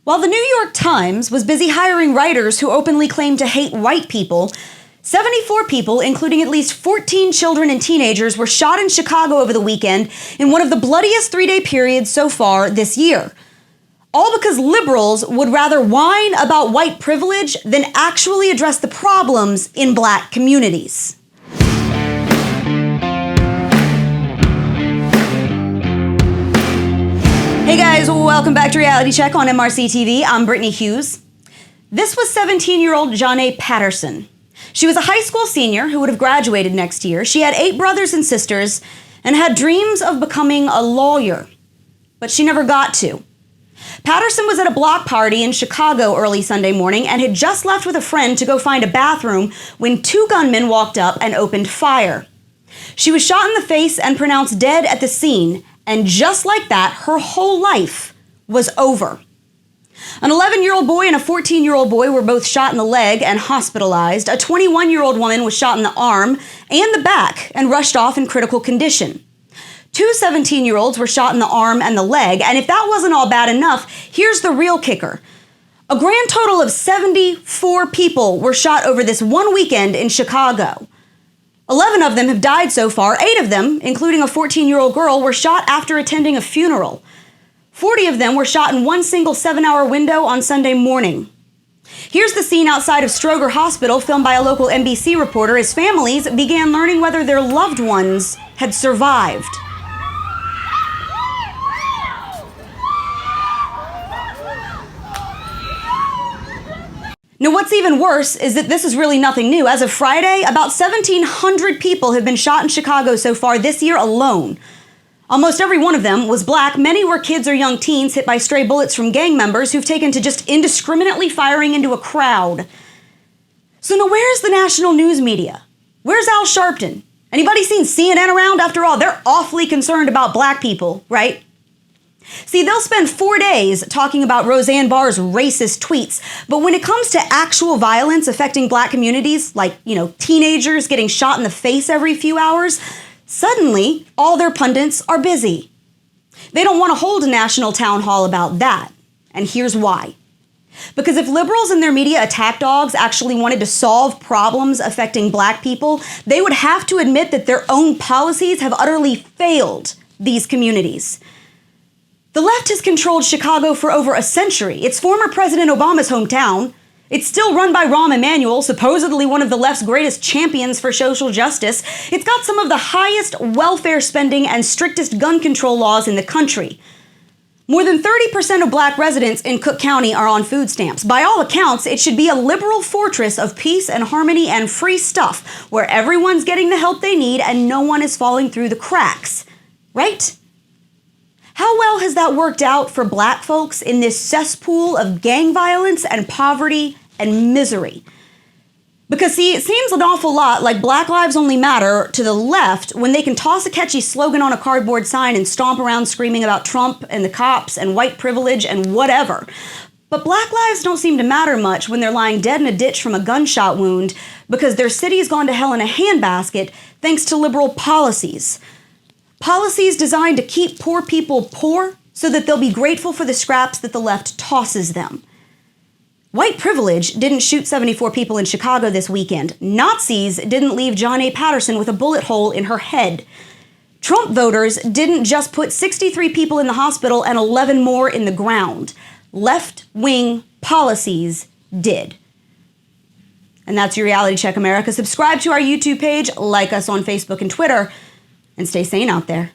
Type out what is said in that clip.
While the New York Times was busy hiring writers who openly claimed to hate white people, 74 people, including at least 14 children and teenagers, were shot in Chicago over the weekend in one of the bloodiest three-day periods so far this year. All because liberals would rather whine about white privilege than actually address the problems in black communities. Hey guys, welcome back to Reality Check on MRC-TV. I'm Brittany Hughes. This was 17-year-old Janae Patterson. She was a high school senior who would have graduated next year. She had 8 brothers and sisters and had dreams of becoming a lawyer, but she never got to. Patterson was at a block party in Chicago early Sunday morning and had just left with a friend to go find a bathroom when 2 gunmen walked up and opened fire. She was shot in the face and pronounced dead at the scene, and just like that, her whole life was over. An 11-year-old boy and a 14-year-old boy were both shot in the leg and hospitalized. A 21-year-old woman was shot in the arm and the back and rushed off in critical condition. 2 17-year-olds were shot in the arm and the leg, and if that wasn't all bad enough, here's the real kicker. A grand total of 74 people were shot over this one weekend in Chicago. 11 of them have died so far. 8 of them, including a 14-year-old girl, were shot after attending a funeral. 40 of them were shot in one single 7-hour window on Sunday morning. Here's the scene outside of Stroger Hospital, filmed by a local NBC reporter as families began learning whether their loved ones had survived. Now, what's even worse is that this is really nothing new. As of Friday, about 1,700 people have been shot in Chicago so far this year alone. Almost every one of them was black. Many were kids or young teens hit by stray bullets from gang members who've taken to just indiscriminately firing into a crowd. So now where's the national news media? Where's Al Sharpton? Anybody seen CNN around? After all, they're awfully concerned about black people, right? See, they'll spend 4 days talking about Roseanne Barr's racist tweets, but when it comes to actual violence affecting black communities, like, teenagers getting shot in the face every few hours, suddenly all their pundits are busy. They don't want to hold a national town hall about that, and here's why. Because if liberals and their media attack dogs actually wanted to solve problems affecting black people, they would have to admit that their own policies have utterly failed these communities. The left has controlled Chicago for over a century. It's former President Obama's hometown. It's still run by Rahm Emanuel, supposedly one of the left's greatest champions for social justice. It's got some of the highest welfare spending and strictest gun control laws in the country. More than 30% of black residents in Cook County are on food stamps. By all accounts, it should be a liberal fortress of peace and harmony and free stuff, where everyone's getting the help they need and no one is falling through the cracks. Right? How well has that worked out for black folks in this cesspool of gang violence and poverty and misery? Because see, it seems an awful lot like Black Lives Only Matter to the left when they can toss a catchy slogan on a cardboard sign and stomp around screaming about Trump and the cops and white privilege and whatever. But black lives don't seem to matter much when they're lying dead in a ditch from a gunshot wound because their city's gone to hell in a handbasket thanks to liberal policies. Policies designed to keep poor people poor so that they'll be grateful for the scraps that the left tosses them. White privilege didn't shoot 74 people in Chicago this weekend. Nazis didn't leave Janae Patterson with a bullet hole in her head. Trump voters didn't just put 63 people in the hospital and 11 more in the ground. Left-wing policies did. And that's your Reality Check America. Subscribe to our YouTube page, like us on Facebook and Twitter, and stay sane out there.